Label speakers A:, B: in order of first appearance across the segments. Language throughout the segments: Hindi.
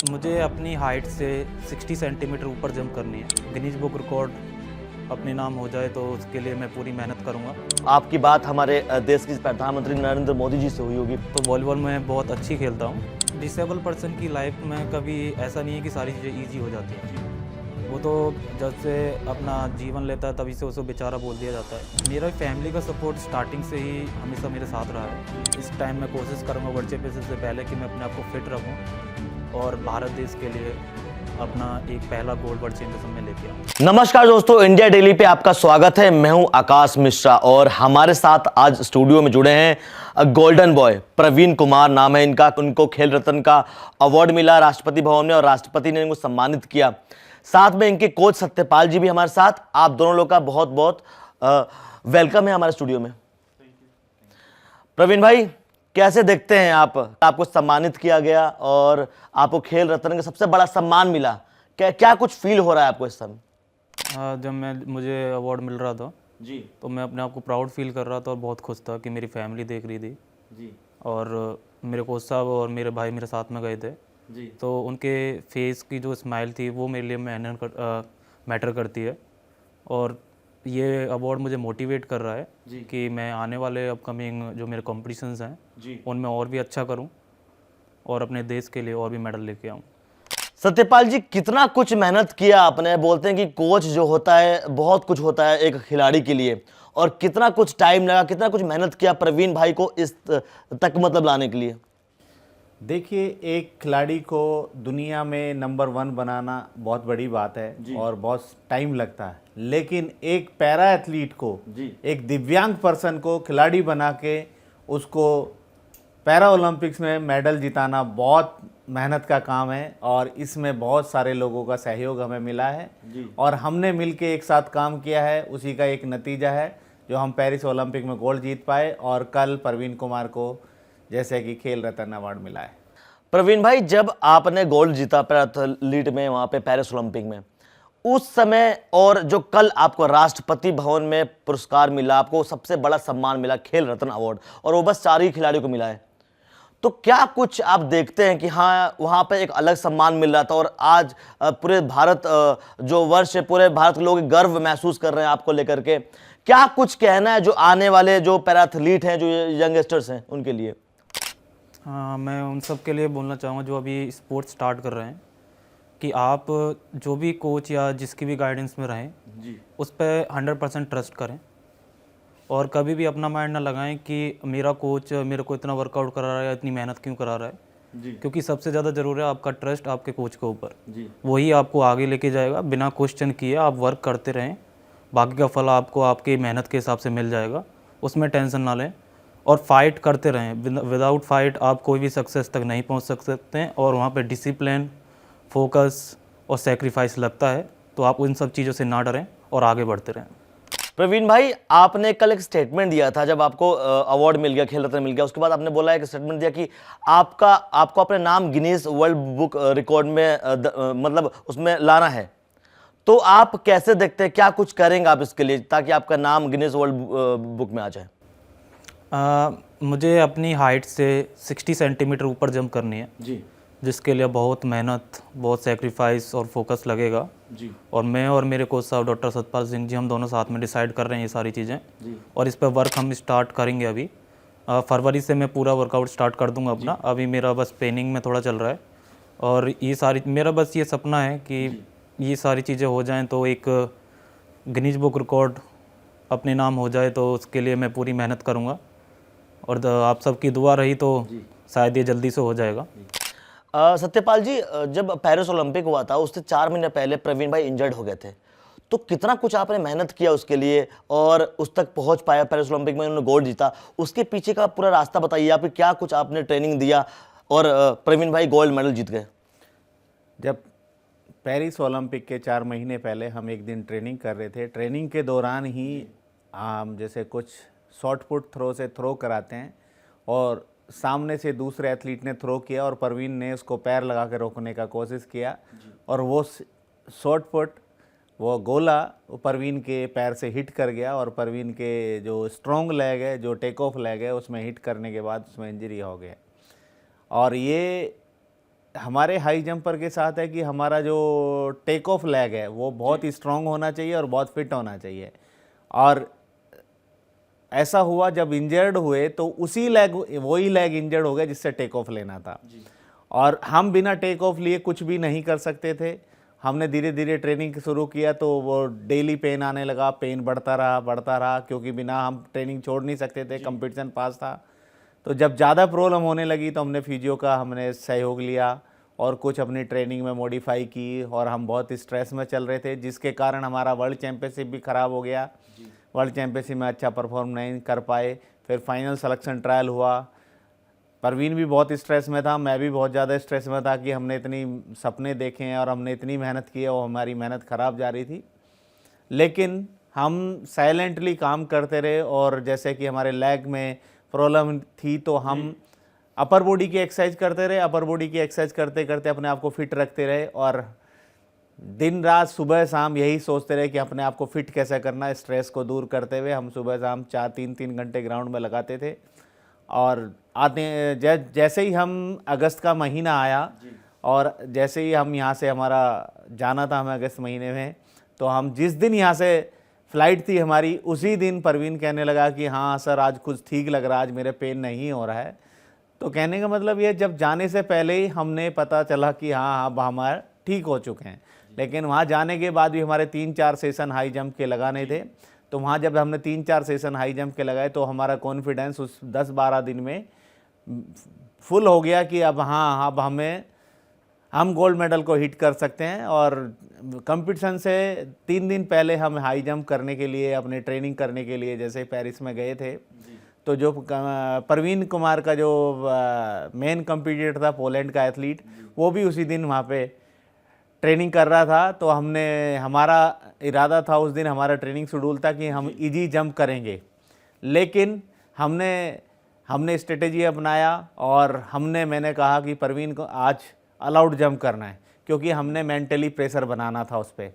A: मुझे अपनी हाइट से 60 सेंटीमीटर ऊपर जंप करनी है। गिनीज बुक रिकॉर्ड अपने नाम हो जाए तो उसके लिए मैं पूरी मेहनत करूंगा।
B: आपकी बात हमारे देश के प्रधानमंत्री नरेंद्र मोदी जी से हुई होगी।
A: तो वॉलीबॉल में बहुत अच्छी खेलता हूँ। डिसेबल पर्सन की लाइफ में कभी ऐसा नहीं है कि सारी चीज़ें ईजी हो जाती हैं। वो तो जब से अपना जीवन लेता है तभी से उसको बेचारा बोल दिया जाता है। मेरा फैमिली का सपोर्ट स्टार्टिंग से ही हमेशा मेरे साथ रहा है। इस टाइम मैं कोशिश करूँगा वर्ल्ड चैंपियनशिप से पहले कि मैं अपने आप को फिट रखूँ और भारत देश के लिए अपना एक पहला गोल्ड वर्ल्ड चैंपियनशिप में लेके आऊँ।
B: नमस्कार दोस्तों, इंडिया डेली पे आपका स्वागत है। मैं हूं आकाश मिश्रा और हमारे साथ आज स्टूडियो में जुड़े हैं गोल्डन बॉय प्रवीण कुमार नाम है इनका। उनको खेल रत्न का अवार्ड मिला राष्ट्रपति भवन में और राष्ट्रपति ने इनको सम्मानित किया। साथ में इनके कोच सत्यपाल जी भी हमारे साथ। आप दोनों लोग का बहुत बहुत वेलकम है हमारे स्टूडियो में। प्रवीण भाई, कैसे देखते हैं आपको सम्मानित किया गया और आपको खेल रत्न का सबसे बड़ा सम्मान मिला, क्या कुछ फील हो रहा है आपको इस समय?
A: जब मुझे अवार्ड मिल रहा था
B: जी
A: तो मैं अपने आप को प्राउड फील कर रहा था और बहुत खुश था कि मेरी फैमिली देख रही थी
B: जी
A: और मेरे कोच साहब और मेरे भाई मेरे साथ में गए थे।
B: जी
A: तो उनके फेस की जो स्माइल थी वो मेरे लिए मैटर करती है और ये अवार्ड मुझे मोटिवेट कर रहा है कि मैं आने वाले अपकमिंग जो मेरे कॉम्पिटिशन्स हैं उनमें और भी अच्छा करूं और अपने देश के लिए और भी मेडल लेके आऊं।
B: सत्यपाल जी, कितना कुछ मेहनत किया आपने। बोलते हैं कि कोच जो होता है बहुत कुछ होता है एक खिलाड़ी के लिए, और कितना कुछ टाइम लगा, कितना कुछ मेहनत किया प्रवीण भाई को इस तक मतलब लाने के लिए।
C: देखिए, एक खिलाड़ी को दुनिया में नंबर 1 बनाना बहुत बड़ी बात है और बहुत टाइम लगता है, लेकिन एक पैरा एथलीट को, एक दिव्यांग पर्सन को खिलाड़ी बना के उसको पैरा ओलंपिक्स में मेडल जिताना बहुत मेहनत का काम है और इसमें बहुत सारे लोगों का सहयोग हमें मिला है और हमने मिलके एक साथ काम किया है। उसी का एक नतीजा है जो हम पेरिस ओलंपिक में गोल्ड जीत पाए और कल प्रवीण कुमार को जैसे कि खेल रत्न अवार्ड मिला है।
B: प्रवीण भाई, जब आपने गोल्ड जीता पैराथलीट में वहां पे पेरिस ओलंपिक में, उस समय और जो कल आपको राष्ट्रपति भवन में पुरस्कार मिला, आपको सबसे बड़ा सम्मान मिला खेल रत्न अवार्ड, और वो बस 4 ही खिलाड़ियों को मिला है, तो क्या कुछ आप देखते हैं कि हाँ वहां पे एक अलग सम्मान मिल रहा था और आज पूरे भारत जो वर्ष है, पूरे भारत के लोग गर्व महसूस कर रहे हैं आपको लेकर के? क्या कुछ कहना है जो आने वाले जो पैराथलीट हैं, जो यंगस्टर्स हैं, उनके लिए?
A: हाँ, मैं उन सब के लिए बोलना चाहूँगा जो अभी स्पोर्ट्स स्टार्ट कर रहे हैं कि आप जो भी कोच या जिसकी भी गाइडेंस में रहें उस पर 100% ट्रस्ट करें और कभी भी अपना माइंड ना लगाएं कि मेरा कोच मेरे को इतना वर्कआउट करा रहा है या इतनी मेहनत क्यों करा रहा है क्योंकि सबसे ज़्यादा ज़रूरी है आपका ट्रस्ट आपके कोच के ऊपर। वही आपको आगे लेके जाएगा। बिना क्वेश्चन किए आप वर्क करते रहें, बाकी का फल आपको आपकी मेहनत के हिसाब से मिल जाएगा, उसमें टेंशन ना लें और फाइट करते रहें। विदाउट फाइट आप कोई भी सक्सेस तक नहीं पहुंच सकते हैं और वहाँ पे डिसिप्लिन, फोकस और सेक्रीफाइस लगता है, तो आप उन सब चीज़ों से ना डरें और आगे बढ़ते रहें।
B: प्रवीण भाई, आपने कल एक स्टेटमेंट दिया था जब आपको अवार्ड मिल गया, खेल रत्न मिल गया, उसके बाद आपने बोला, एक स्टेटमेंट दिया कि आपको अपने नाम गिनीज वर्ल्ड बुक रिकॉर्ड में मतलब उसमें लाना है। तो आप कैसे देखते हैं, क्या कुछ करेंगे आप इसके लिए ताकि आपका नाम गिनीज वर्ल्ड बुक में आ जाए?
A: मुझे अपनी हाइट से 60 सेंटीमीटर ऊपर जंप करनी है जिसके लिए बहुत मेहनत, बहुत सेक्रीफाइस और फोकस लगेगा और मैं और मेरे कोच साहब डॉक्टर सतपाल सिंह जी हम दोनों साथ में डिसाइड कर रहे हैं ये सारी चीज़ें और इस पर वर्क हम स्टार्ट करेंगे। अभी फरवरी से मैं पूरा वर्कआउट स्टार्ट कर दूंगा अपना। अभी मेरा बस ट्रेनिंग में थोड़ा चल रहा है और ये सारी मेरा बस ये सपना है कि ये सारी चीज़ें हो जाएं तो एक गिनीज बुक रिकॉर्ड अपने नाम हो जाए, तो उसके लिए मैं पूरी मेहनत करूँगा और आप सबकी दुआ रही तो शायद ये जल्दी से हो जाएगा।
B: सत्यपाल जी, जब पेरिस ओलंपिक हुआ था उससे 4 महीने पहले प्रवीण भाई इंजर्ड हो गए थे, तो कितना कुछ आपने मेहनत किया उसके लिए और उस तक पहुंच पाया, पेरिस ओलंपिक में उन्होंने गोल्ड जीता, उसके पीछे का पूरा रास्ता बताइए आप, क्या कुछ आपने ट्रेनिंग दिया और प्रवीण भाई गोल्ड मेडल जीत गए?
C: जब पेरिस ओलंपिक के 4 महीने पहले हम एक दिन ट्रेनिंग कर रहे थे, ट्रेनिंग के दौरान ही हम जैसे कुछ शॉर्ट पुट थ्रो से थ्रो कराते हैं और सामने से दूसरे एथलीट ने थ्रो किया और प्रवीण ने उसको पैर लगा के रोकने का कोशिश किया और वो शॉर्ट पुट, वो गोला वो प्रवीण के पैर से हिट कर गया और प्रवीण के जो स्ट्रॉन्ग लेग है, जो टेक ऑफ लेग है, उसमें हिट करने के बाद उसमें इंजरी हो गया। और ये हमारे हाई जंपर के साथ है कि हमारा जो टेक ऑफ लेग है वो बहुत ही स्ट्रांग होना चाहिए और बहुत फिट होना चाहिए। और ऐसा हुआ जब इंजर्ड हुए तो वही लेग इंजर्ड हो गया जिससे टेक ऑफ लेना था। और हम बिना टेक ऑफ लिए कुछ भी नहीं कर सकते थे। हमने धीरे धीरे ट्रेनिंग शुरू किया तो वो डेली पेन आने लगा, पेन बढ़ता रहा क्योंकि बिना हम ट्रेनिंग छोड़ नहीं सकते थे, कंपटीशन पास था। तो जब ज़्यादा प्रॉब्लम होने लगी तो हमने फिजियो का हमने सहयोग लिया और कुछ अपनी ट्रेनिंग में मॉडिफाई की, और हम बहुत स्ट्रेस में चल रहे थे जिसके कारण हमारा वर्ल्ड चैम्पियनशिप भी ख़राब हो गया। वर्ल्ड चैम्पियनशिप में अच्छा परफॉर्म नहीं कर पाए। फिर फाइनल सिलेक्शन ट्रायल हुआ। परवीन भी बहुत स्ट्रेस में था, मैं भी बहुत ज़्यादा स्ट्रेस में था कि हमने इतनी सपने देखे हैं और हमने इतनी मेहनत की है और हमारी मेहनत ख़राब जा रही थी। लेकिन हम साइलेंटली काम करते रहे, और जैसे कि हमारे लेग में प्रॉब्लम थी तो हम अपर बॉडी की एक्सरसाइज करते रहे। अपर बॉडी की एक्सरसाइज करते करते अपने आप को फिट रखते रहे, और दिन रात सुबह शाम यही सोचते रहे कि अपने आप को फिट कैसे करना है। स्ट्रेस को दूर करते हुए हम सुबह शाम 3 घंटे ग्राउंड में लगाते थे। और जैसे ही हम अगस्त का महीना आया और जैसे ही हम यहाँ से हमारा जाना था हमें अगस्त महीने में, तो हम जिस दिन यहाँ से फ़्लाइट थी हमारी, उसी दिन परवीन कहने लगा कि हाँ सर आज कुछ ठीक लग रहा है, आज मेरे पेन नहीं हो रहा है। तो कहने का मतलब ये, जब जाने से पहले ही हमने पता चला कि हाँ अब हमारे ठीक हो चुके हैं। लेकिन वहाँ जाने के बाद भी हमारे 3-4 सेशन हाई जंप के लगाने थे। तो वहाँ जब हमने 3-4 सेशन हाई जंप के लगाए तो हमारा कॉन्फिडेंस उस 10-12 दिन में फुल हो गया कि अब हाँ अब हम गोल्ड मेडल को हिट कर सकते हैं। और कंपटीशन से 3 दिन पहले हम हाई जंप करने के लिए, अपने ट्रेनिंग करने के लिए जैसे पेरिस में गए थे, तो जो परवीन कुमार का जो मेन कंपटीटर था, पोलैंड का एथलीट, वो भी उसी दिन वहाँ पे ट्रेनिंग कर रहा था। तो हमारा इरादा था उस दिन, हमारा ट्रेनिंग शेड्यूल था कि हम इजी जंप करेंगे। लेकिन हमने स्ट्रेटेजी अपनाया और मैंने कहा कि परवीन को आज अलाउड जंप करना है, क्योंकि हमने मेंटली प्रेशर बनाना था उस पर।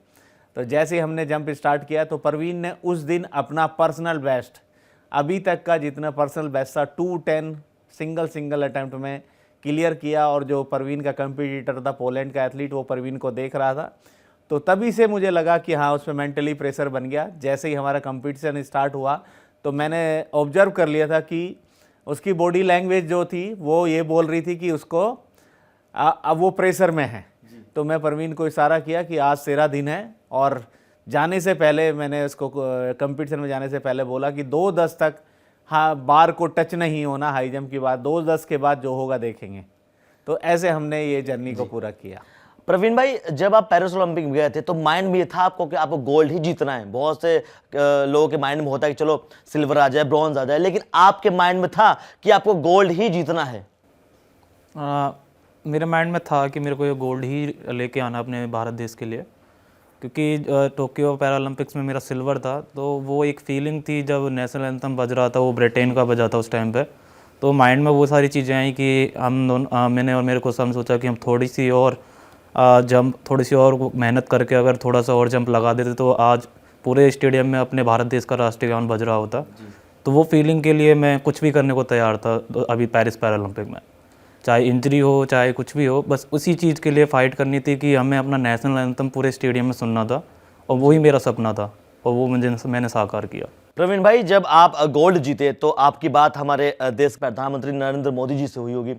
C: तो जैसे ही हमने जंप स्टार्ट किया तो परवीन ने उस दिन अपना पर्सनल बेस्ट, अभी तक का जितना पर्सनल बेस्ट था, 2:10 सिंगल अटैम्प्ट में क्लियर किया। और जो परवीन का कंपटीटर था, पोलैंड का एथलीट, वो परवीन को देख रहा था। तो तभी से मुझे लगा कि हाँ उस पर मेंटली प्रेशर बन गया। जैसे ही हमारा कंपटीशन स्टार्ट हुआ तो मैंने ऑब्जर्व कर लिया था कि उसकी बॉडी लैंग्वेज जो थी वो ये बोल रही थी कि उसको अब वो प्रेशर में है। तो मैं परवीन को इशारा किया कि आज तेरा दिन है। और जाने से पहले मैंने उसको कंपटीशन में जाने से पहले बोला कि 2:10 तक हाँ बार को टच नहीं होना हाई जंप की बात, 2:10 के बाद जो होगा देखेंगे। तो ऐसे हमने ये जर्नी को पूरा किया।
B: प्रवीण भाई, जब आप पेरिस ओलंपिक में गए थे तो माइंड में ये था आपको कि आपको गोल्ड ही जीतना है? बहुत से लोगों के माइंड में होता है कि चलो सिल्वर आ जाए, ब्रॉन्ज आ जाए, लेकिन आपके माइंड में था कि आपको गोल्ड ही जीतना है?
A: मेरे माइंड में था कि मेरे को ये गोल्ड ही लेके आना अपने भारत देश के लिए, क्योंकि टोक्यो पैरा ओलंपिक्स में मेरा सिल्वर था। तो वो एक फीलिंग थी जब नेशनल एंथम बज रहा था, वो ब्रिटेन का बजा था उस टाइम पे, तो माइंड में वो सारी चीज़ें आई कि मैंने और मेरे को सब सोचा कि हम थोड़ी सी और मेहनत करके अगर थोड़ा सा और जंप लगा देते तो आज पूरे स्टेडियम में अपने भारत देश का राष्ट्रीय गान बज रहा होता। तो वो फीलिंग के लिए मैं कुछ भी करने को तैयार था अभी पेरिस पैरा ओलंपिक में, चाहे इंजरी हो चाहे कुछ भी हो, बस उसी चीज़ के लिए फ़ाइट करनी थी कि हमें अपना नेशनल एंथम पूरे स्टेडियम में सुनना था, और वही मेरा सपना था और वो मैंने साकार किया।
B: प्रवीण भाई, जब आप गोल्ड जीते तो आपकी बात हमारे देश के प्रधानमंत्री नरेंद्र मोदी जी से हुई होगी।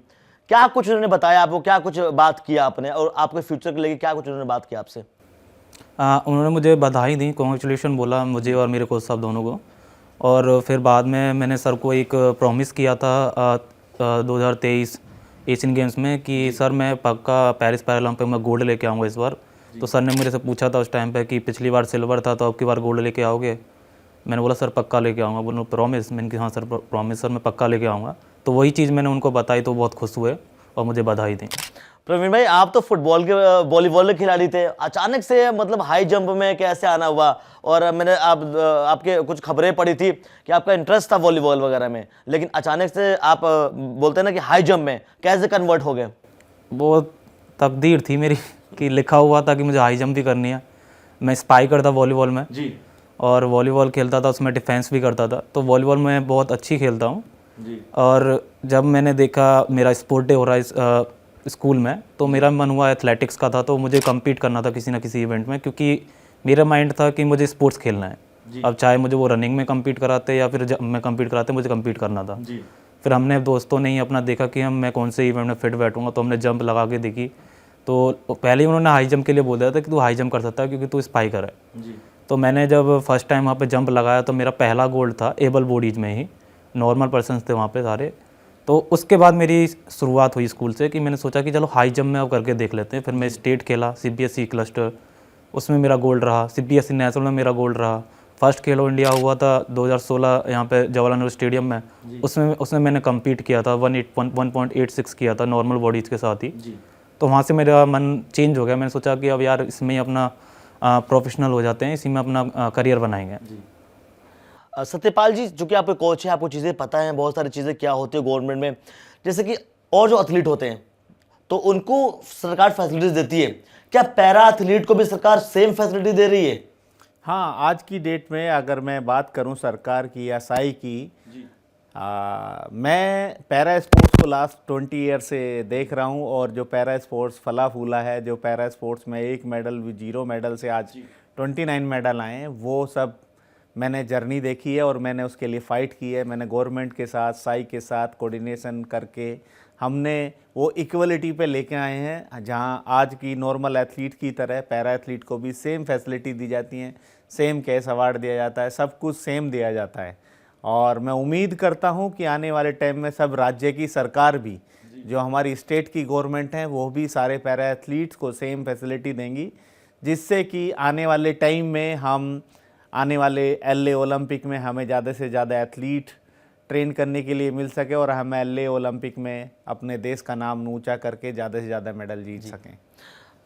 B: क्या कुछ उन्होंने बताया आपको, क्या कुछ बात किया आपने, और आपके फ्यूचर के लिए क्या कुछ उन्होंने बात किया आपसे?
A: उन्होंने मुझे बधाई दी, कॉन्ग्रेचुलेशन बोला मुझे और मेरे कोच साहब दोनों को। और फिर बाद में मैंने सर को एक प्रॉमिस किया था 2023 एशियन गेम्स में कि सर मैं पक्का पेरिस पैरा ओलंपिक में गोल्ड लेके आऊँगा इस बार। तो सर ने मेरे से पूछा था उस टाइम पे कि पिछली बार सिल्वर था तो अब की बार गोल्ड लेके आओगे? मैंने बोला सर पक्का लेके आऊँगा। बोलो प्रॉमिस? मैंने कहा हाँ सर प्रॉमिस सर, मैं पक्का लेके आऊँगा। तो वही चीज़ मैंने उनको बताई तो बहुत खुश हुए और मुझे बधाई दी।
B: प्रवीण भाई, आप तो फुटबॉल के वॉलीबॉल के खिलाड़ी थे, अचानक से मतलब हाई जंप में कैसे आना हुआ? और मैंने आपके कुछ खबरें पढ़ी थी कि आपका इंटरेस्ट था वॉलीबॉल वगैरह में, लेकिन अचानक से आप बोलते हैं ना कि हाई जंप में कैसे कन्वर्ट हो गए?
A: वो तकदीर थी मेरी कि लिखा हुआ था कि मुझे हाई जंप भी करनी है। मैं स्पाइकर था वॉलीबॉल में जी, और वॉलीबॉल खेलता था, उसमें डिफेंस भी करता था। तो वॉलीबॉल में बहुत अच्छी खेलता हूँ जी। और जब मैंने देखा मेरा स्पोर्ट डे हो रहा है स्कूल में, तो मेरा मन हुआ एथलेटिक्स का था, तो मुझे कम्पीट करना था किसी ना किसी इवेंट में, क्योंकि मेरा माइंड था कि मुझे स्पोर्ट्स खेलना है। अब चाहे मुझे वो रनिंग में कम्पीट कराते या फिर मैं कम्पीट कराते, मुझे कम्पीट करना था। फिर हमने दोस्तों ने ही अपना देखा कि मैं कौन से इवेंट में फिट बैठूंगा, तो हमने जंप लगा के देखी। तो पहले ही उन्होंने हाई जंप के लिए बोल दिया था कि तू हाई जंप कर सकता है क्योंकि तू स्पाइकर है। तो मैंने जब फर्स्ट टाइम वहाँ पे जंप लगाया तो मेरा पहला गोल्ड था एबल बॉडीज में ही, नॉर्मल पर्सन्स थे वहाँ पे सारे। तो उसके बाद मेरी शुरुआत हुई स्कूल से कि मैंने सोचा कि चलो हाई जंप में अब करके देख लेते हैं। फिर मैं स्टेट खेला, CBSE क्लस्टर, उसमें मेरा गोल्ड रहा। CBSE नेशनल में मेरा गोल्ड रहा। फर्स्ट खेलो इंडिया हुआ था 2016 यहाँ पे जवाहरलाल नेहरू स्टेडियम में, उसमें मैंने कम्पीट किया था, 1.86 किया था नॉर्मल बॉडीज़ के साथ ही। तो वहाँ से मेरा मन चेंज हो गया। मैंने सोचा कि अब यार इसमें ही अपना प्रोफेशनल हो जाते हैं, इसी में अपना करियर बनाएंगे।
B: सत्यपाल जी, जो कि आपके कोच हैं, आपको चीज़ें पता हैं, बहुत सारी चीज़ें क्या होती है गवर्नमेंट में, जैसे कि और जो एथलीट होते हैं तो उनको सरकार फैसिलिटीज देती है, क्या पैरा एथलीट को भी सरकार सेम फैसिलिटी दे रही है?
C: हाँ, आज की डेट में अगर मैं बात करूं सरकार की या साई की, मैं पैरा स्पोर्ट्स को लास्ट 20 ईयर से देख रहा हूं, और जो पैरा स्पोर्ट्स फला फूला है, जो पैरा स्पोर्ट्स में 1 मेडल 0 मेडल से आज 29 मेडल आए हैं, वो सब मैंने जर्नी देखी है और मैंने उसके लिए फ़ाइट की है। मैंने गवर्नमेंट के साथ, साई के साथ कोऑर्डिनेशन करके हमने वो इक्वलिटी पे लेके आए हैं, जहां आज की नॉर्मल एथलीट की तरह पैरा एथलीट को भी सेम फैसिलिटी दी जाती हैं, सेम कैश अवार्ड दिया जाता है, सब कुछ सेम दिया जाता है। और मैं उम्मीद करता हूं कि आने वाले टाइम में सब राज्य की सरकार भी, जो हमारी स्टेट की गवर्नमेंट है, वो भी सारे पैरा एथलीट्स को सेम फैसिलिटी देंगी, जिससे कि आने वाले टाइम में हम आने वाले LA ओलंपिक में हमें ज़्यादा से ज़्यादा एथलीट ट्रेन करने के लिए मिल सके और हम LA ओलंपिक में अपने देश का नाम ऊंचा करके ज़्यादा से ज़्यादा मेडल जीत सकें।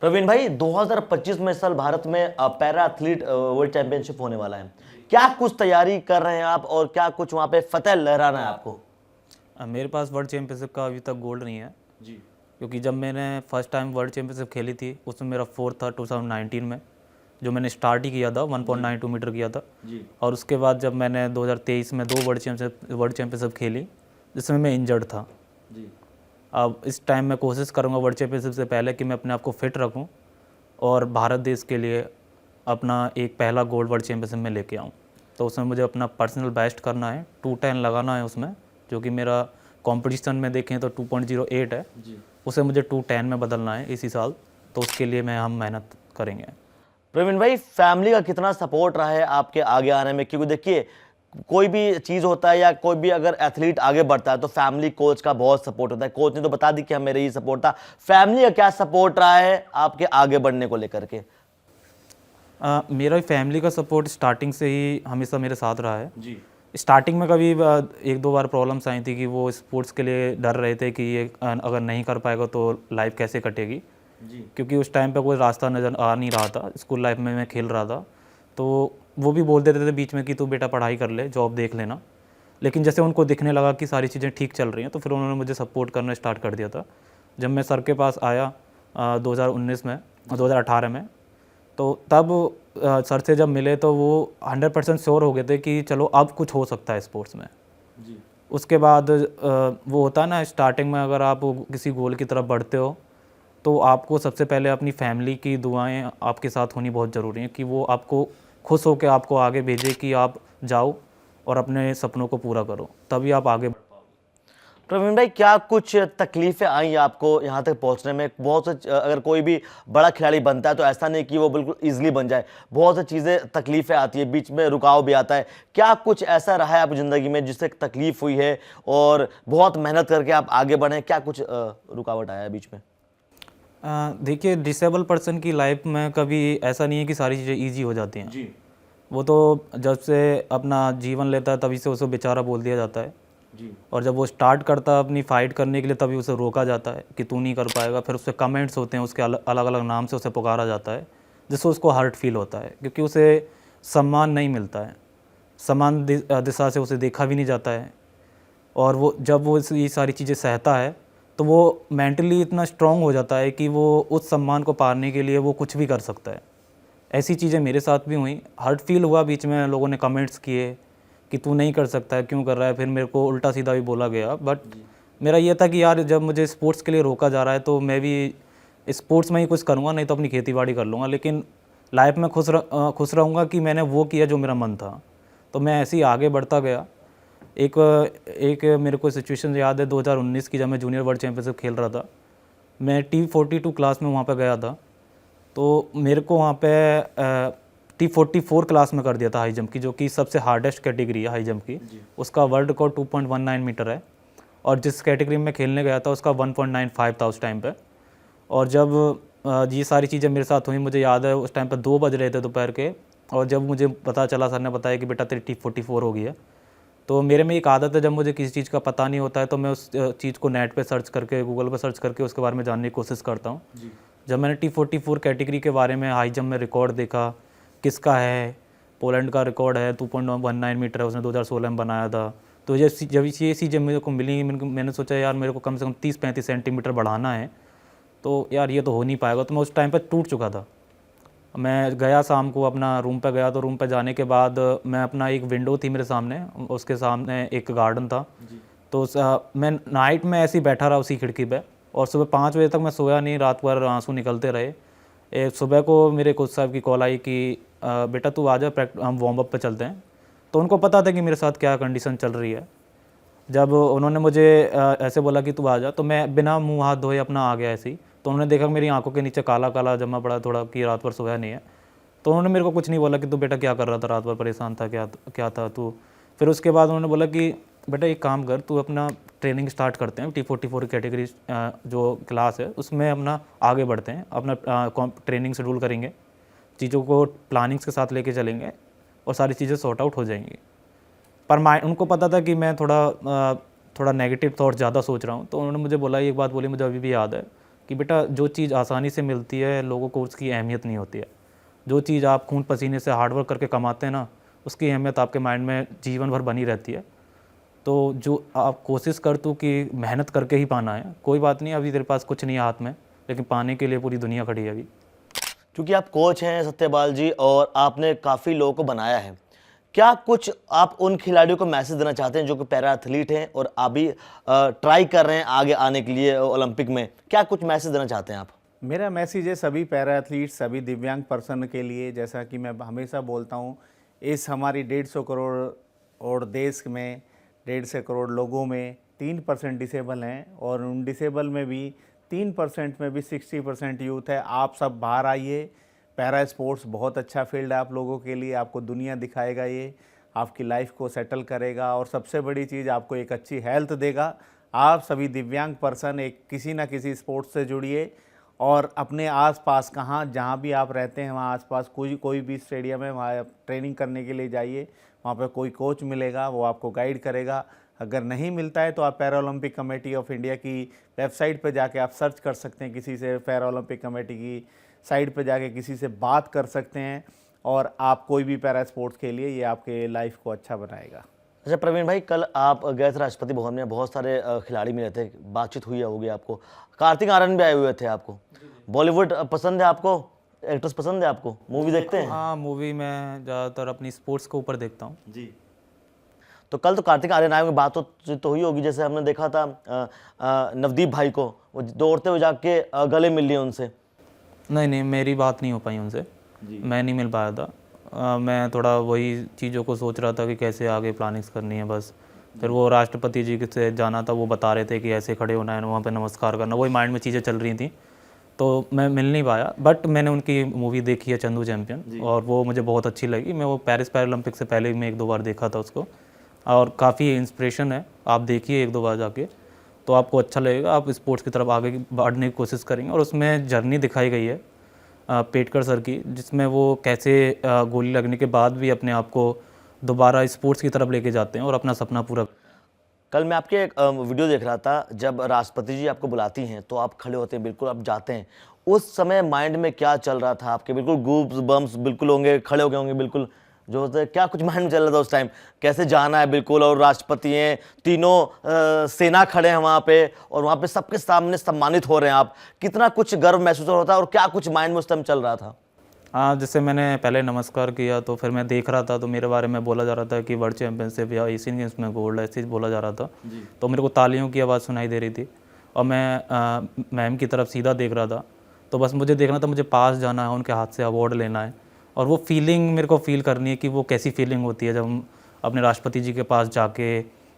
B: प्रवीण भाई, 2025 में इस साल भारत में पैरा एथलीट वर्ल्ड चैंपियनशिप होने वाला है, क्या कुछ तैयारी कर रहे हैं आप और क्या कुछ वहाँ पे फतेह लहराना है आपको?
A: मेरे पास वर्ल्ड चैंपियनशिप का अभी तक गोल्ड नहीं है जी, क्योंकि जब मैंने फर्स्ट टाइम वर्ल्ड चैंपियनशिप खेली थी उसमें मेरा 4th था 2019 में, जो मैंने स्टार्ट ही किया था, 1.92 मीटर किया था जी। और उसके बाद जब मैंने 2023 में 2 वर्ल्ड चैंपियनशिप खेली जिसमें मैं इंजर्ड था जी। अब इस टाइम मैं कोशिश करूंगा वर्ल्ड चैंपियनशिप से पहले कि मैं अपने आप को फिट रखूं और भारत देश के लिए अपना एक पहला गोल्ड वर्ल्ड चैंपियनशिप में लेके आऊं। तो उसमें मुझे अपना पर्सनल बेस्ट करना है, 210 लगाना है उसमें, जो कि मेरा कंपटीशन में देखें तो 2.08 है जी। उसे मुझे 210 में बदलना है इसी साल, तो उसके लिए हम मेहनत करेंगे।
B: प्रवीण भाई, फैमिली का कितना सपोर्ट रहा है आपके आगे आने में? क्योंकि देखिए, कोई भी चीज़ होता है या कोई भी अगर एथलीट आगे बढ़ता है तो फैमिली, कोच का बहुत सपोर्ट होता है। कोच ने तो बता दी कि मेरा ये सपोर्ट था, फैमिली का क्या सपोर्ट रहा है आपके आगे बढ़ने को लेकर के?
A: मेरा फैमिली का सपोर्ट स्टार्टिंग से ही हमेशा मेरे साथ रहा है जी। स्टार्टिंग में कभी 1-2 बार प्रॉब्लम्स आई थी कि वो स्पोर्ट्स के लिए डर रहे थे कि ये अगर नहीं कर पाएगा तो लाइफ कैसे कटेगी जी। क्योंकि उस टाइम पे कोई रास्ता नज़र आ नहीं रहा था, स्कूल लाइफ में मैं खेल रहा था, तो वो भी बोल देते थे बीच में कि तू बेटा पढ़ाई कर ले, जॉब देख लेना। लेकिन जैसे उनको दिखने लगा कि सारी चीज़ें ठीक चल रही हैं तो फिर उन्होंने मुझे सपोर्ट करना स्टार्ट कर दिया था। जब मैं सर के पास आया 2019 में, 2018 में, तो तब सर से जब मिले तो वो 100% श्योर हो गए थे कि चलो अब कुछ हो सकता है स्पोर्ट्स में जी। उसके बाद वो होता है ना, स्टार्टिंग में अगर आप किसी गोल की तरफ बढ़ते हो तो आपको सबसे पहले अपनी फैमिली की दुआएं आपके साथ होनी बहुत ज़रूरी है कि वो आपको खुश होकर आपको आगे भेजे कि आप जाओ और अपने सपनों को पूरा करो, तभी आप आगे बढ़ पाओगे।
B: प्रवीण भाई, क्या कुछ तकलीफ़ें आई आपको यहाँ तक पहुँचने में? बहुत से, अगर कोई भी बड़ा खिलाड़ी बनता है तो ऐसा नहीं कि वो बिल्कुल ईजिली बन जाए, बहुत सी चीज़ें, तकलीफ़ें आती है, बीच में रुकाव भी आता है। क्या कुछ ऐसा रहा है आपकी ज़िंदगी में जिससे तकलीफ़ हुई है और बहुत मेहनत करके आप आगे बढ़े? क्या कुछ रुकावट आया है बीच में?
A: देखिए, डिसेबल पर्सन की लाइफ में कभी ऐसा नहीं है कि सारी चीज़ें ईजी हो जाती हैं जी। वो तो जब से अपना जीवन लेता है तभी से उसे बेचारा बोल दिया जाता है जी। और जब वो स्टार्ट करता है अपनी फ़ाइट करने के लिए तभी उसे रोका जाता है कि तू नहीं कर पाएगा। फिर उससे कमेंट्स होते हैं, उसके अलग अलग नाम से उसे पुकारा जाता है, जिससे उसको हर्ट फील होता है क्योंकि उसे सम्मान नहीं मिलता है, समान दिशा से उसे देखा भी नहीं जाता है। और वो जब वो ये सारी चीज़ें सहता है तो वो मेंटली इतना स्ट्रांग हो जाता है कि वो उस सम्मान को पाने के लिए वो कुछ भी कर सकता है। ऐसी चीज़ें मेरे साथ भी हुई, हर्ट फील हुआ, बीच में लोगों ने कमेंट्स किए कि तू नहीं कर सकता है, क्यों कर रहा है, फिर मेरे को उल्टा सीधा भी बोला गया। बट मेरा ये था कि यार जब मुझे स्पोर्ट्स के लिए रोका जा रहा है तो मैं भी स्पोर्ट्स में ही कुछ करूँगा, नहीं तो अपनी खेती बाड़ी कर लूँगा, लेकिन लाइफ में खुश रहूँगा कि मैंने वो किया जो मेरा मन था। तो मैं ऐसे ही आगे बढ़ता गया। एक एक मेरे को सिचुएशन याद है 2019 की, जब मैं जूनियर वर्ल्ड चैम्पियनशिप खेल रहा था। मैं T42 क्लास में वहाँ पे गया था, तो मेरे को वहाँ पे T44 क्लास में कर दिया था हाई जंप की, जो कि सबसे हार्डेस्ट कैटेगरी है हाई जंप की। उसका वर्ल्ड रिकॉर्ड 2.19 मीटर है, और जिस कैटेगरी में खेलने गया था उसका 1.95 था उस टाइम पे। और जब ये सारी चीज़ें मेरे साथ हुई, मुझे याद है उस टाइम पे 2 बज रहे थे दोपहर के, और जब मुझे पता चला, सर ने बताया कि बेटा तेरी T44 हो गई है, तो मेरे में एक आदत है, जब मुझे किसी चीज़ का पता नहीं होता है तो मैं उस चीज़ को नेट पे सर्च करके, गूगल पे सर्च करके उसके बारे में जानने की कोशिश करता हूँ। जब मैंने T44 कैटेगरी के बारे में हाई जंप में रिकॉर्ड देखा, किसका है, पोलैंड का रिकॉर्ड है, 2.19 मीटर है, उसने 2016 में बनाया था। तो जब ये चीज़ें मेरे को मिली, मैंने सोचा यार मेरे को कम से कम 30-35 सेंटीमीटर बढ़ाना है, तो यार ये तो हो नहीं पाएगा। तो मैं उस टाइम पर टूट चुका था। मैं गया शाम को अपना रूम पे गया, तो रूम पे जाने के बाद मैं अपना एक विंडो थी मेरे सामने, उसके सामने एक गार्डन था, तो मैं नाइट में ऐसे ही बैठा रहा उसी खिड़की पे, और सुबह 5 बजे तक मैं सोया नहीं, रात भर आंसू निकलते रहे। सुबह को मेरे कोच साहब की कॉल आई कि बेटा तू आ जा, हम वार्म अप पे चलते हैं। तो उनको पता था कि मेरे साथ क्या कंडीशन चल रही है। जब उन्होंने मुझे ऐसे बोला कि तू आ जा, तो मैं बिना मुंह हाथ धोए अपना आ गया ऐसे ही। तो उन्होंने देखा मेरी आंखों के नीचे काला काला जमा पड़ा थोड़ा, कि रात भर सोया नहीं है। तो उन्होंने मेरे को कुछ नहीं बोला कि तू बेटा क्या कर रहा था, रात भर परेशान था, क्या था तू। फिर उसके बाद उन्होंने बोला कि बेटा एक काम कर, तू अपना ट्रेनिंग स्टार्ट करते हैं, T44 कैटेगरी जो क्लास है उसमें अपना आगे बढ़ते हैं, अपना ट्रेनिंग शेड्यूल करेंगे, चीज़ों को प्लानिंग्स के साथ लेके चलेंगे और सारी चीज़ें सॉर्ट आउट हो जाएंगी। पर उनको पता था कि मैं थोड़ा नेगेटिव थॉट ज़्यादा सोच रहा हूँ। तो उन्होंने मुझे बोला, एक बात बोली मुझे अभी भी याद है कि बेटा जो चीज़ आसानी से मिलती है लोगों को उसकी अहमियत नहीं होती है। जो चीज़ आप खून पसीने से हार्डवर्क करके कमाते हैं ना, उसकी अहमियत आपके माइंड में जीवन भर बनी रहती है। तो जो आप कोशिश कर तू कि मेहनत करके ही पाना है, कोई बात नहीं अभी तेरे पास कुछ नहीं है हाथ में, लेकिन पाने के लिए पूरी दुनिया खड़ी है अभी।
B: क्योंकि आप कोच हैं सत्यपाल जी, और आपने काफ़ी लोगों को बनाया है, क्या कुछ आप उन खिलाड़ियों को मैसेज देना चाहते हैं जो कि पैरा एथलीट हैं और अभी ट्राई कर रहे हैं आगे आने के लिए ओलंपिक में, क्या कुछ मैसेज देना चाहते हैं आप?
C: मेरा मैसेज है सभी पैरा एथलीट, सभी दिव्यांग पर्सन के लिए, जैसा कि मैं हमेशा बोलता हूँ, इस हमारी 150 करोड़ और देश में 150 करोड़ लोगों में 3% डिसेबल हैं, और उन डिसेबल में भी 3% में भी 60% यूथ है। आप सब बाहर आइए, पैरा स्पोर्ट्स बहुत अच्छा फील्ड है आप लोगों के लिए, आपको दुनिया दिखाएगा, ये आपकी लाइफ को सेटल करेगा, और सबसे बड़ी चीज़ आपको एक अच्छी हेल्थ देगा। आप सभी दिव्यांग पर्सन एक किसी ना किसी स्पोर्ट्स से जुड़िए, और अपने आसपास जहाँ भी आप रहते हैं वहाँ आसपास कोई भी स्टेडियम है, वहाँ ट्रेनिंग करने के लिए जाइए, वहाँ पर कोई कोच मिलेगा, वो आपको गाइड करेगा। अगर नहीं मिलता है तो आप para Olympic committee of India की वेबसाइट पर जाके आप सर्च कर सकते हैं, किसी से पैरा ओलंपिक कमेटी की साइट पर जाके किसी से बात कर सकते हैं, और आप कोई भी पैरा स्पोर्ट्स खेलिए, ये आपके लाइफ को अच्छा बनाएगा।
B: अच्छा प्रवीण भाई, कल आप गए थे राष्ट्रपति भवन में, बहुत सारे खिलाड़ी मिले थे, बातचीत हुई होगी आपको, कार्तिक आर्यन भी आए हुए थे आपको। बॉलीवुड पसंद है आपको, एक्ट्रेस पसंद है आपको, मूवी देखते हैं?
A: हाँ, मूवी मैं ज़्यादातर अपनी स्पोर्ट्स के ऊपर देखता हूँ
B: जी। तो कल तो कार्तिक आर्यन आए हुए, बात तो हुई होगी, जैसे हमने देखा था नवदीप भाई को, वो दौड़ते हुए जाके गले मिल लिए उनसे।
A: नहीं, मेरी बात नहीं हो पाई उनसे, मैं नहीं मिल पाया था। मैं थोड़ा वही चीज़ों को सोच रहा था कि कैसे आगे प्लानिंग्स करनी है बस। फिर वो राष्ट्रपति जी से जाना था, वो बता रहे थे कि ऐसे खड़े होना है, वहाँ पे नमस्कार करना, वही माइंड में चीज़ें चल रही थी, तो मैं मिल नहीं पाया। बट मैंने उनकी मूवी देखी है चंदू चैंपियन, और वो मुझे बहुत अच्छी लगी। मैं वो पेरिस पैरालंपिक से पहले मैं 1-2 बार देखा था उसको, और काफ़ी इंस्पिरेशन है, आप देखिए 1-2 बार जाके, तो आपको अच्छा लगेगा, आप स्पोर्ट्स की तरफ आगे बढ़ने की कोशिश करेंगे। और उसमें जर्नी दिखाई गई है पेटकर सर की, जिसमें वो कैसे गोली लगने के बाद भी अपने आप को दोबारा स्पोर्ट्स की तरफ लेके जाते हैं और अपना सपना पूरा।
B: कल मैं आपके एक वीडियो देख रहा था, जब राष्ट्रपति जी आपको बुलाती हैं तो आप खड़े होते हैं, बिल्कुल आप जाते हैं, उस समय माइंड में क्या चल रहा था आपके? बिल्कुल गूब्स बम्स बिल्कुल होंगे, खड़े हो गए होंगे बिल्कुल, जो होता है, क्या कुछ माइंड में चल रहा था उस टाइम? कैसे जाना है बिल्कुल, और राष्ट्रपति हैं, तीनों सेना खड़े हैं वहाँ पे, और वहाँ पे सबके सामने सम्मानित हो रहे हैं आप, कितना कुछ गर्व महसूस हो रहा था, और क्या कुछ माइंड में उस टाइम चल रहा था?
A: हाँ, जैसे मैंने पहले नमस्कार किया तो फिर मैं देख रहा था तो मेरे बारे में बोला जा रहा था कि वर्ल्ड चैंपियनशिप या एशियन गेम्स में गोल्ड ऐसे ही बोला जा रहा था। तो मेरे को तालियों की आवाज़ सुनाई दे रही थी और मैं मैम की तरफ सीधा देख रहा था। तो बस मुझे देखना था, मुझे पास जाना है, उनके हाथ से अवार्ड लेना है और वो फीलिंग मेरे को फील करनी है कि वो कैसी फीलिंग होती है जब हम अपने राष्ट्रपति जी के पास जाके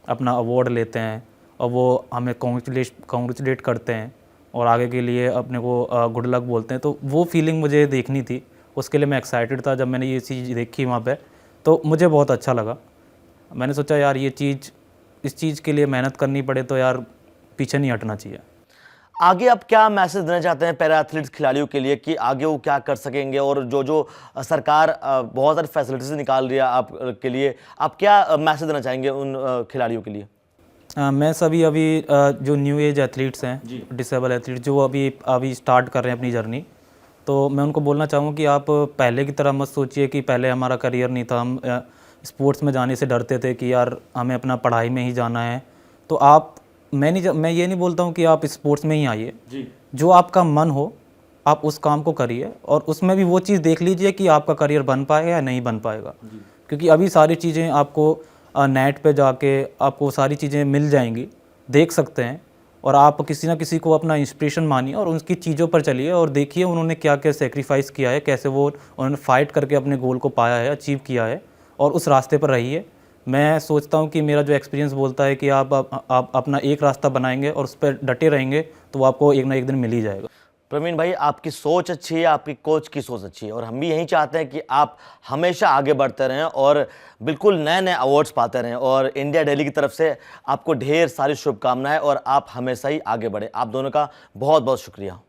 A: अपना अवार्ड लेते हैं और वो हमें कॉन्ग्रेचुलेट करते हैं और आगे के लिए अपने को गुड लक बोलते हैं। तो वो फीलिंग मुझे देखनी थी, उसके लिए मैं एक्साइटेड था। जब मैंने ये चीज़ देखी वहाँ पे तो मुझे बहुत अच्छा लगा। मैंने सोचा यार इस चीज़ के लिए मेहनत करनी पड़े तो यार पीछे नहीं हटना चाहिए।
B: आगे आप क्या मैसेज देना चाहते हैं पैरा एथलीट्स खिलाड़ियों के लिए कि आगे वो क्या कर सकेंगे, और जो सरकार बहुत सारी फैसिलिटीज़ निकाल रही है आप के लिए, आप क्या मैसेज देना चाहेंगे उन खिलाड़ियों के लिए?
A: मैं सभी अभी जो न्यू एज एथलीट्स हैं, डिसेबल एथलीट जो अभी स्टार्ट कर रहे हैं अपनी जर्नी, तो मैं उनको बोलना चाहूँगा कि आप पहले की तरह मत सोचिए कि पहले हमारा करियर नहीं था, हम स्पोर्ट्स में जाने से डरते थे कि यार हमें अपना पढ़ाई में ही जाना है। तो आप मैं ये नहीं बोलता हूँ कि आप स्पोर्ट्स में ही आइए, जो आपका मन हो आप उस काम को करिए और उसमें भी वो चीज़ देख लीजिए कि आपका करियर बन पाएगा या नहीं बन पाएगा। क्योंकि अभी सारी चीज़ें आपको नेट पे जाके आपको सारी चीज़ें मिल जाएंगी, देख सकते हैं, और आप किसी ना किसी को अपना इंस्पिरेशन मानिए और उनकी चीज़ों पर चलिए और देखिए उन्होंने क्या क्या सेक्रीफाइस किया है, कैसे उन्होंने फ़ाइट करके अपने गोल को पाया है, अचीव किया है, और उस रास्ते पर रहिए। मैं सोचता हूँ कि मेरा जो एक्सपीरियंस बोलता है कि आप अपना एक रास्ता बनाएंगे और उस पर डटे रहेंगे तो वो आपको एक ना एक दिन मिल ही जाएगा।
B: प्रवीण भाई, आपकी सोच अच्छी है, आपकी कोच की सोच अच्छी है, और हम भी यही चाहते हैं कि आप हमेशा आगे बढ़ते रहें और बिल्कुल नए नए अवार्ड्स पाते रहें। और इंडिया दिल्ली की तरफ से आपको ढेर सारी शुभकामनाएं और आप हमेशा ही आगे बढ़ें। आप दोनों का बहुत बहुत शुक्रिया।